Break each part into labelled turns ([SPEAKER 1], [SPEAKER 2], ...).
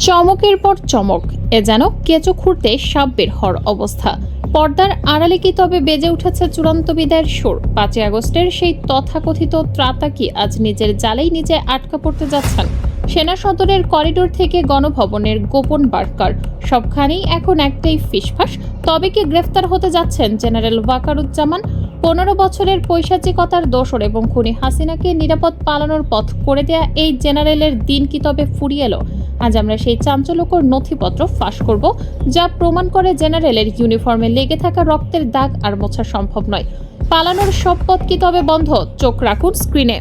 [SPEAKER 1] চমকের পর চমক, এ যেন কেঁচো খুঁড়তে সাপ বের হওয়ার অবস্থা। পর্দার আড়ালে কি তবে বেজে উঠেছে চূড়ান্ত বিদায়ের সুর? 5ই আগস্টের সেই তথাকথিত ত্রাতা কি আজ নিজের জালেই নিজে আটকা পড়তে যাচ্ছেন? সেনা সদরের করিডোর থেকে গণভবনের গোপন বার্কার, সবখানেই এখন একটাই ফিসফাস। তবে কি গ্রেফতার হতে যাচ্ছেন জেনারেল ওয়াকারুজ্জামান? 15 বছরের পৈশাচিকতার দোসর এবং খুনি হাসিনাকে নিরাপদ পালানোর পথ করে দেয়া এই জেনারেলের দিন কি তবে ফুরিয়ে এলো? আজ আমরা সেই চাঞ্চল্যকর নথিপত্র ফাঁস করব, যা প্রমাণ করে জেনারেলের ইউনিফর্মে লেগে থাকা রক্তের দাগ আর মোছা সম্ভব নয়। পালানোর সব পথ কি তবে বন্ধ? চোখ রাখুন স্ক্রিনে।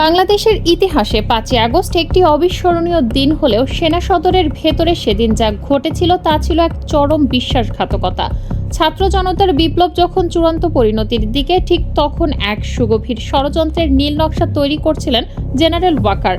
[SPEAKER 1] বাংলাদেশের ইতিহাসে 5ই আগস্ট একটি অবিস্মরণীয় দিন হলেও সেনা সদরের ভেতরে সেদিন যা ঘটেছিল তা ছিল এক চরম বিশ্বাসঘাতকতা। ছাত্র জনতার বিপ্লব যখন চূড়ান্ত পরিণতির দিকে, ঠিক তখন এক সুগভীর ষড়যন্ত্রের নীল নকশা তৈরি করছিলেন জেনারেল ওয়াকার।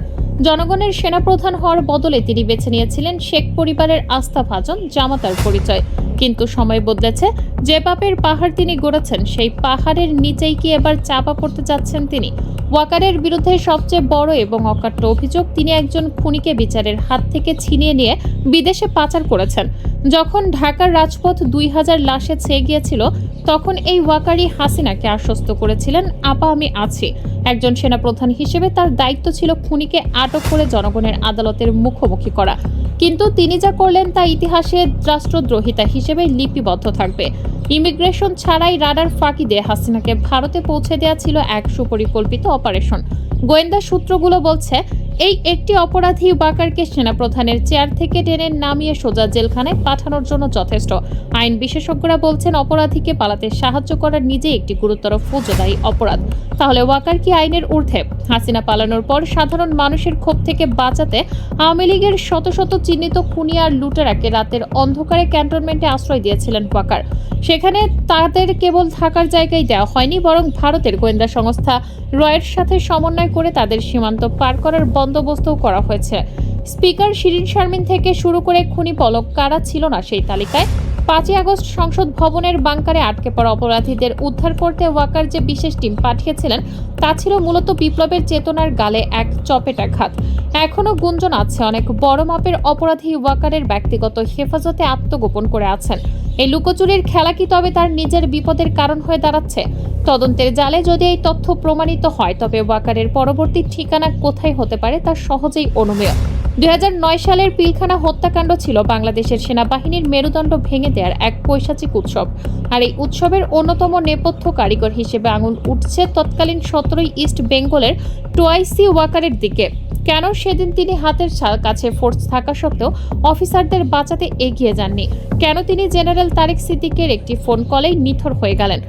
[SPEAKER 1] জনগণের সেনাপ্রধান হওয়ার বদলে তিনি বেছে নিয়েছিলেন শেখ পরিবারের আস্থাভাজন জামাতার পরিচয়। কিন্তু সময় বদলেছে। যে পাপের পাহাড় তিনি গড়েছেন, সেই পাহাড়ের নিচেই কি এবার চাপা পড়তে যাচ্ছেন তিনি? ওয়াকারের বিরুদ্ধে সবচেয়ে বড় এবং অকাট্য অভিযোগ, তিনি একজন খুনিকে বিচারের হাত থেকে ছিনিয়ে নিয়ে বিদেশে পাচার করেছেন। যখন ঢাকার রাজপথ 2000 লাশে ছেয়ে গিয়েছিল, তখন এই ওয়াকারই হাসিনাকে আশ্বস্ত করেছিলেন, আপা আমি আছি। একজন সেনাপ্রধান হিসেবে তার দায়িত্ব ছিল খুনিকে আটক করে জনগণের আদালতের মুখোমুখি করা। কিন্তু তিনি যা করলেন তা ইতিহাসে রাষ্ট্রদ্রোহিতা হিসেবে লিপিবদ্ধ থাকবে। ইমিগ্রেশন ছাড়াই রাডার ফাঁকি দিয়ে হাসিনাকে ভারতে পৌঁছে দেওয়া ছিল এক সুপরিকল্পিত অপারেশন। গোয়েন্দা সূত্রগুলো বলছে, এই একটি অপরাধী ওয়াকারকে সেনাপ্রধানের চেয়ার থেকে টেনে নামিয়ে সোজা জেলখানায় পাঠানোর জন্য যথেষ্ট। আইন বিশেষজ্ঞরা বলছেন, অপরাধীকে পালাতে সাহায্য করা নিজেই একটি গুরুতর ফৌজদারি অপরাধ। তাহলে ওয়াকার কি আইনের ঊর্ধ্বে? হাসিনা পালানোর পর সাধারণ মানুষের ক্ষোভ থেকে বাঁচাতে আওয়ামী লীগের শত শত চিহ্নিত খুনি আর লুটেরাকে রাতের অন্ধকারে ক্যান্টনমেন্টে আশ্রয় দিয়েছিলেন ওয়াকার। সেখানে তাদের কেবল থাকার জায়গায় দেওয়া হয়নি, বরং ভারতের গোয়েন্দা সংস্থা রয়ের সাথে সমন্বয় করে তাদের সীমান্ত পার করার বন্দোবস্তও করা হয়েছে। স্পিকার শিরিন শারমিন থেকে শুরু করে খুনি পলক কারা ছিল না সেই তালিকায়। 5ই আগস্ট সংসদ ভবনের বাংকারে আটকে পড়া অপরাধীদের উদ্ধার করতে ওয়াকার যে বিশেষ টিম পাঠিয়েছিলেন, তা ছিল মূলত বিপ্লবের চেতনার গালে এক চপেটাঘাত। এখনও গুঞ্জন আছে, অনেক বড় মাপের অপরাধী ওয়াকারের ব্যক্তিগত হেফাজতে আত্মগোপন করে আছেন। এই লুকোচুরির খেলা কি তবে তার নিজের বিপদের কারণ হয়ে দাঁড়াচ্ছে? তদন্তের জালে যদি এই তথ্য প্রমাণিত হয়, তবে ওয়াকারের পরবর্তী ঠিকানা কোথায় হতে পারে তা সহজেই অনুমেয়। 2009 সালের পিলখানা হত্যাকাণ্ড ছিল বাংলাদেশের সেনাবাহিনীর মেরুদণ্ড ভেঙে দেওয়ার এক পৈশাচিক উৎসব। আর এই উৎসবের অন্যতম নেপথ্য কারিগর হিসেবে আঙুল উঠছে তৎকালীন 17ই ইস্ট বেঙ্গলের টোয়াইসি ওয়াকারের দিকে। কেন সেদিন তিনি হাতের কাছে ফোর্স থাকা সত্ত্বেও অফিসারদের বাঁচাতে এগিয়ে যাননি? কেন তিনি জেনারেল তারেক সিদ্দিকের একটি ফোন কলেই নিথর হয়ে গেলেন?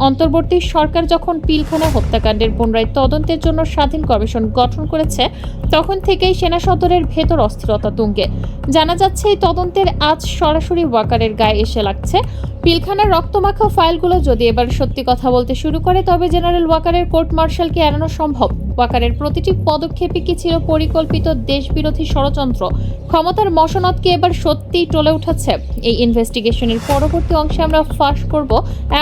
[SPEAKER 1] অন্তর্বর্তী সরকার যখন পিলখানা হত্যাকাণ্ডের পুনরায় তদন্তের জন্য স্বাধীন কমিশন গঠন করেছে, তখন থেকেই সেনা সদরের ভেতর অস্থিরতা তুঙ্গে। জানা যাচ্ছে, এই তদন্তের আজ সরাসরি ওয়াকারের গায়ে এসে লাগছে। পিলখানার রক্তমাখা ফাইলগুলো যদি এবার সত্যি কথা বলতে শুরু করে, তবে জেনারেল ওয়াকারের কোর্ট মার্শালকে এড়ানো সম্ভব। ওয়াকারের প্রতিটি পদক্ষেপই কি ছিল পরিকল্পিত দেশবিরোধী ষড়যন্ত্র? ক্ষমতার মসনদ কি এবার সত্যিই টলে উঠেছে? এই ইনভেস্টিগেশনের পরবর্তী অংশে আমরা ফাঁস করব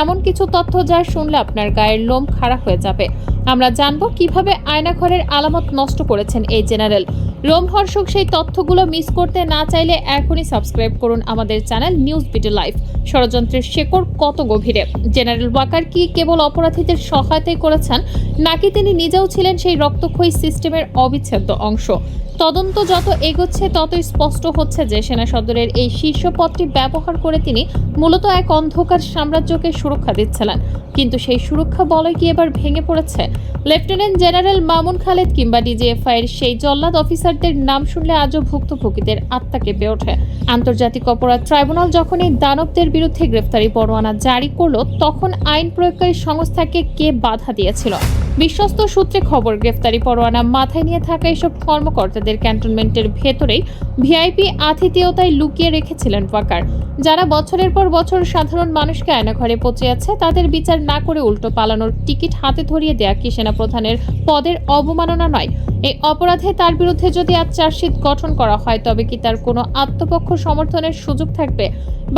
[SPEAKER 1] এমন কিছু তথ্য যা শুনলে আপনার গায়ের লোম খাড়া হয়ে যাবে। আমরা জানব কিভাবে আয়নাঘরের আলামত নষ্ট করেছেন এই জেনারেল। রোমহর্ষক সেই তথ্যগুলো মিস করতে না চাইলে এখনই সাবস্ক্রাইব করুন আমাদের চ্যানেল নিউজ বিডি লাইভ। ষড়যন্ত্রের শেকড় কত গভীরে? জেনারেল ওয়াকার কি কেবল অপরাধীদের সহায়তাই করেছেন, নাকি তিনি নিজেও ছিলেন সেই রক্তক্ষয়ী সিস্টেমের অবিচ্ছেদ্য অংশ? তদন্ত যত এগোচ্ছে, ততই স্পষ্ট হচ্ছে যে সেনা সদরের এই শীর্ষ পদটি ব্যবহার করে তিনি মূলত এক অন্ধকার সাম্রাজ্যকে সুরক্ষা দিচ্ছিলেন। কিন্তু সেই সুরক্ষা বলয় কি এবার ভেঙে পড়েছে? লেফটেন্যান্ট জেনারেল মামুন খালেদ কিংবা ডিজিএফআইয়ের সেই জল্লাদ অফিসারদের নাম শুনলে আজও ভুক্তভোগীদের আত্মা কেঁপে ওঠে। আন্তর্জাতিক অপরাধ ট্রাইব্যুনাল যখন এই দানবদের বিরুদ্ধে গ্রেফতারি পরোয়ানা জারি করলো, তখন আইন প্রয়োগকারী সংস্থাকে কে বাধা দিয়েছিল? বিশ্বস্ত সূত্রে খবর, গ্রেফতারি পরোয়ানা মাথায় নিয়ে থাকা এসব কর্মকর্তাদের ক্যান্টনমেন্টের ভেতরেই ভিআইপি আতিথেয়তায় লুকিয়ে রেখেছিলেন ওয়াকার। যারা বছরের পর বছর সাধারণ মানুষকে আয়নাঘরে পচে আছে, তাদের বিচার না করে উল্টো পালানোর টিকিট হাতে ধরিয়ে দেয়া কি সেনাপ্রধানের পদের অবমাননা নয়? এই অপরাধে তার বিরুদ্ধে যদি আজ চার্জশিট গঠন করা হয় তবে কি তার কোনো আত্মপক্ষ সমর্থনের সুযোগ থাকবে?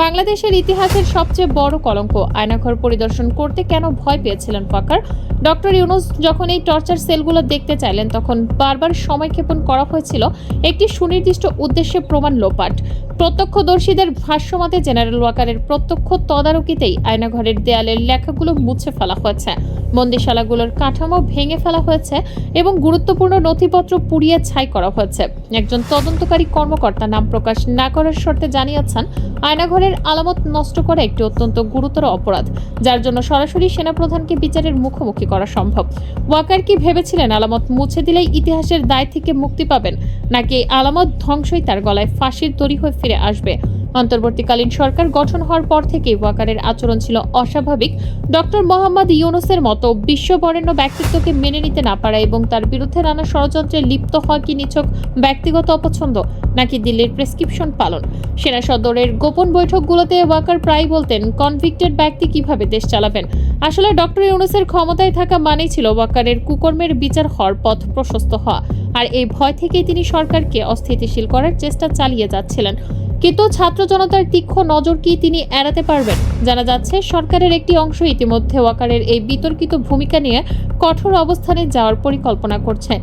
[SPEAKER 1] বাংলাদেশের ইতিহাসের সবচেয়ে বড় কলঙ্ক। আয়নাঘর পরিদর্শন করতে কেন ভয় পেয়েছিলেন ওয়াকার? ডক্টর ইউনূস যখন এই টর্চার সেলগুলো দেখতে চাইলেন তখন বারবার সময়ক্ষেপণ করা হয়েছিল একটি সুনির্দিষ্ট উদ্দেশ্যে, প্রমাণ লোপাট। প্রত্যক্ষদর্শীদের ভাষ্যমতে জেনারেল ওয়াকারের প্রত্যক্ষ তদারকিতেই আয়নাঘরের দেয়ালের লেখাগুলো মুছে ফেলা হয়েছে, বন্দিশালাগুলোর কাঠামো ভেঙে ফেলা হয়েছে এবং গুরুত্বপূর্ণ নথিপত্র পুড়িয়ে ছাই করা হয়েছে। একজন তদন্তকারী কর্মকর্তা নাম প্রকাশ না করার শর্তে জানিয়েছেন, আয়নাঘরের আলামত নষ্ট করা একটি অত্যন্ত গুরুতর অপরাধ, যার জন্য সরাসরি সেনাপ্রধানকে বিচারের মুখোমুখি করা সম্ভব। ওয়াকার কি ভেবেছিলেন আলামত মুছে দিলেই ইতিহাসের দায় থেকে মুক্তি পাবেন, নাকি এই আলামত ধ্বংসই তার গলায় ফাঁসির দড়ি হয়ে ফিরে আসবে? অন্তর্বর্তীকালীন সরকার গঠন হওয়ার পর থেকেই ওয়াকারের আচরণ ছিল অস্বাভাবিক। ডক্টর মোহাম্মদ ইউনূসের মতো বিশ্ববরেণ্য ব্যক্তিত্বকে মেনে নিতে না পারা এবং তার বিরুদ্ধে নানা ষড়যন্ত্রে লিপ্ত হওয়া কি নিছক ব্যক্তিগত অপছন্দ, নাকি দিল্লির প্রেসক্রিপশন পালন? সেনা সদরের গোপন বৈঠকগুলোতে ওয়াকার প্রায় বলতেন, কনভিক্টেড ব্যক্তি কিভাবে দেশ চালাবেন। আসলে ডক্টর ইউনূসের ক্ষমতায় থাকা মানেই ছিল ওয়াকারের কুকর্মের বিচার হওয়ার পথ প্রশস্ত হওয়া, আর এই ভয় থেকেই তিনি সরকারকে অস্থিতিশীল করার চেষ্টা চালিয়ে যাচ্ছিলেন। কিন্তু ছাত্র জনতার তীক্ষ্ণ নজর কি তিনি এড়াতে পারবেন? জানা যাচ্ছে, সরকারের একটি অংশ ইতিমধ্যে ওয়াকারের এই বিতর্কিত ভূমিকা নিয়ে কঠোর অবস্থানে যাওয়ার পরিকল্পনা করছে।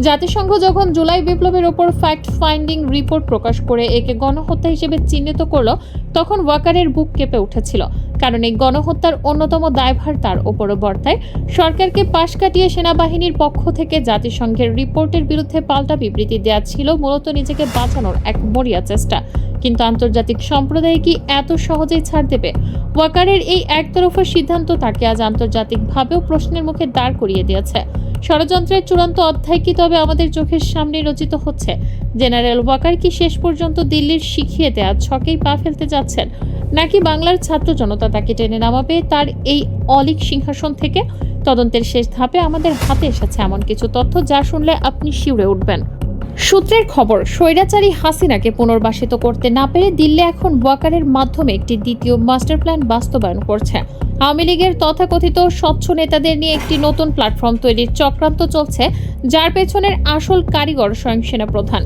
[SPEAKER 1] জাতিসংঘ যখন জুলাই বিপ্লবের ওপর ফ্যাক্ট ফাইন্ডিং রিপোর্ট প্রকাশ করে একে গণহত্যা হিসেবে চিহ্নিত করল, তখন ওয়াকারের বুক কেঁপে উঠেছিল, কারণ এই গণহত্যার অন্যতম দায়ভার তার ওপরও বর্তায়। সরকারকে পাশ কাটিয়ে সেনাবাহিনীর পক্ষ থেকে জাতিসংঘের রিপোর্টের বিরুদ্ধে পাল্টা বিবৃতি দেওয়া ছিল মূলত নিজেকে বাঁচানোর এক মরিয়া চেষ্টা। কিন্তু আন্তর্জাতিক সম্প্রদায় কি এত সহজেই ছাড় দেবে? ওয়াকারের এই একতরফা সিদ্ধান্ত তাকে আজ আন্তর্জাতিকভাবেও প্রশ্নের মুখে দাঁড় করিয়ে দিয়েছে। ষড়যন্ত্রের চূড়ান্ত অধ্যায় কি তবে আমাদের চোখের সামনে রচিত হচ্ছে? জেনারেল ওয়াকার কি শেষ পর্যন্ত দিল্লির শিখিয়ে দেওয়া ছকেই পা ফেলতে যাচ্ছেন, নাকি বাংলার ছাত্র জনতা তাকে টেনে নামাবে তার এই অলীক সিংহাসন থেকে? তদন্তের শেষ ধাপে আমাদের হাতে এসেছে এমন কিছু তথ্য যা শুনলে আপনি শিউরে উঠবেন। সূত্রের খবর, স্বৈরাচারী হাসিনাকে পুনর্বাসিত করতে না পেরে দিল্লি এখন ওয়াকারের মাধ্যমে একটি দ্বিতীয় মাস্টার প্ল্যান বাস্তবায়ন করছে। আওয়ামী লীগের তথাকথিত স্বচ্ছ নেতাদের নিয়ে একটি নতুন প্ল্যাটফর্ম তৈরির চক্রান্ত চলছে, যার পেছনের আসল কারিগর স্বয়ং সেনাপ্রধান।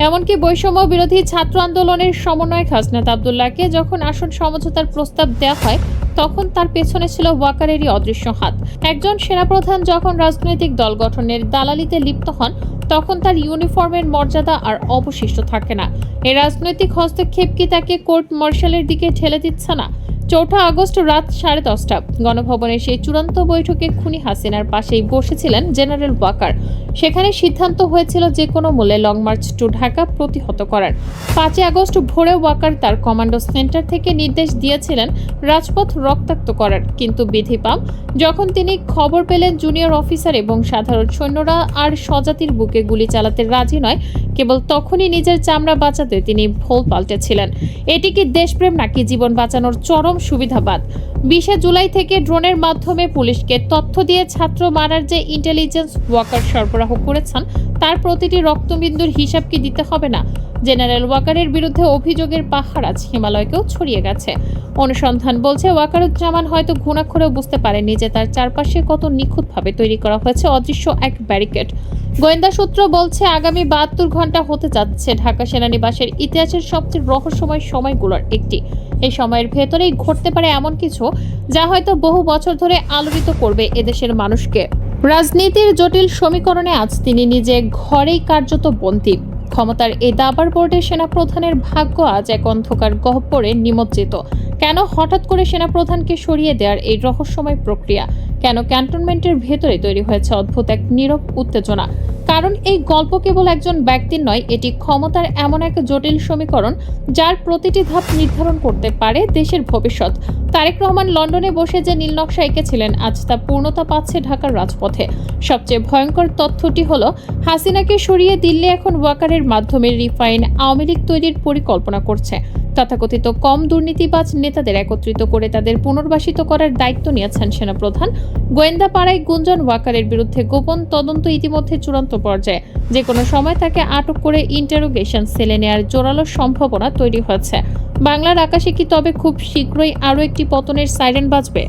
[SPEAKER 1] এমনকি বৈষম্য বিরোধী ছাত্র আন্দোলনের সমন্বয়ক হাসনাত আব্দুল্লাহকে যখন আসন সমঝোতার প্রস্তাব দেওয়া হয় তখন তার পেছনে ছিল ওয়াকারেরই অদৃশ্য হাত। একজন সেনাপ্রধান যখন রাজনৈতিক দল গঠনের দালালিতে লিপ্ত হন তখন তার ইউনিফর্মের মর্যাদা আর অবশিষ্ট থাকে না। এই রাজনৈতিক হস্তক্ষেপ কি তাকে কোর্ট মার্শালের দিকে ঠেলে দিচ্ছে না? ৪ আগস্ট রাত 10:30 গণভবনের সেই চূড়ান্ত বৈঠকে খুনি হাসিনার পাশেই বসেছিলেন জেনারেল ওয়াকার। সেখানে সিদ্ধান্ত হয়েছিল যে কোনো মূল্যে লং মার্চ টু ঢাকা প্রতিহত করার। 5 আগস্ট ভোরে ওয়াকার তার কমান্ডো সেন্টার থেকে নির্দেশ দিয়েছিলেন রাজপথ রক্তাক্ত করার, কিন্তু বিধিপাম যখন তিনি খবর পেলেন জুনিয়র অফিসার এবং সাধারণ সৈন্যরা আর স্বজাতির বুকে গুলি চালাতে রাজি নয়, কেবল তখনই নিজের চামড়া বাঁচাতে তিনি ভোল পাল্টেছিলেন। এটি কি দেশপ্রেম নাকি জীবন বাঁচানোর চরম সুবিধাবাদ? 20 জুলাই থেকে ড্রোনের মাধ্যমে পুলিশকে তথ্য দিয়ে ছাত্র মারার যে ইন্টেলিজেন্স ওয়াকার সরবরাহ করেছেন তার প্রতিটি রক্তবিন্দুর হিসাব কি দিতে হবে না? জেনারেল ওয়াকারের বিরুদ্ধে অভিযোগের পাহাড় আজ হিমালয়কেও ছড়িয়ে গেছে। অনুসন্ধান বলছে ওয়াকারুজ্জামান হয়তো ঘুণাক্ষরেও বুঝতে পারেননি যে তার চারপাশে কত নিখুঁতভাবে তৈরি করা হয়েছে অদৃশ্য এক ব্যারিকেড। গোয়েন্দা সূত্র বলছে আগামী 72 ঘন্টা হতে যাচ্ছে ঢাকা সেনানিবাসের ইতিহাসের সবচেয়ে রহস্যময় সময়গুলোর একটি। এই সময়ের ভেতরেই ঘটতে পারে এমন কিছু যা হয়তো বহু বছর ধরে আলোড়িত করবে এদেশের মানুষকে। রাজনীতির জটিল সমীকরণে আজ তিনি নিজে ঘরেই কার্যত বন্দী। ক্ষমতার এই দাবার বোর্ডে সেনাপ্রধানের ভাগ্য আজ এক অন্ধকার গহ্বরে নিমজ্জিত। কেন হঠাৎ করে সেনাপ্রধানকে সরিয়ে দেওয়ার এই রহস্যময় প্রক্রিয়া? কেন ক্যান্টনমেন্টের ভেতরে তৈরি হয়েছে অদ্ভুত এক নীরব উত্তেজনা? কারণ এই গল্প কেবল একজন ব্যক্তির নয়, এটি ক্ষমতার এমন এক জটিল সমীকরণ যার প্রতিটি ধাপ নির্ধারণ করতে পারে দেশের ভবিষ্যৎ। তারেক রহমান লন্ডনে বসে যে নীলনকশা এঁকেছিলেন আজ তা পূর্ণতা পাচ্ছে ঢাকার রাজপথে। সবচেয়ে ভয়ঙ্কর তথ্যটি হলো হাসিনাকে সরিয়ে দিল্লি এখন ওয়াকারের মাধ্যমে রিফাইন আওয়ামী লীগ তৈরির পরিকল্পনা করছে। তথাকথিত কম দুর্নীতিবাজ নেতাদের একত্রিত করে তাদের পুনর্বাসিত করার দায়িত্ব নিয়েছেন সেনাপ্রধান। গোয়েন্দা পাড়ায় গুঞ্জন ওয়াকারের বিরুদ্ধে গোপন তদন্ত ইতিমধ্যে চূড়ান্ত পর্যায়ে। যে কোনো সময় তাকে আটক করে ইন্টারোগেশন সেলে নেওয়ার জোরালো সম্ভাবনা তৈরি হয়েছে। বাংলার আকাশে কি তবে খুব শীঘ্রই আরও একটি পতনের সাইরেন বাজবে?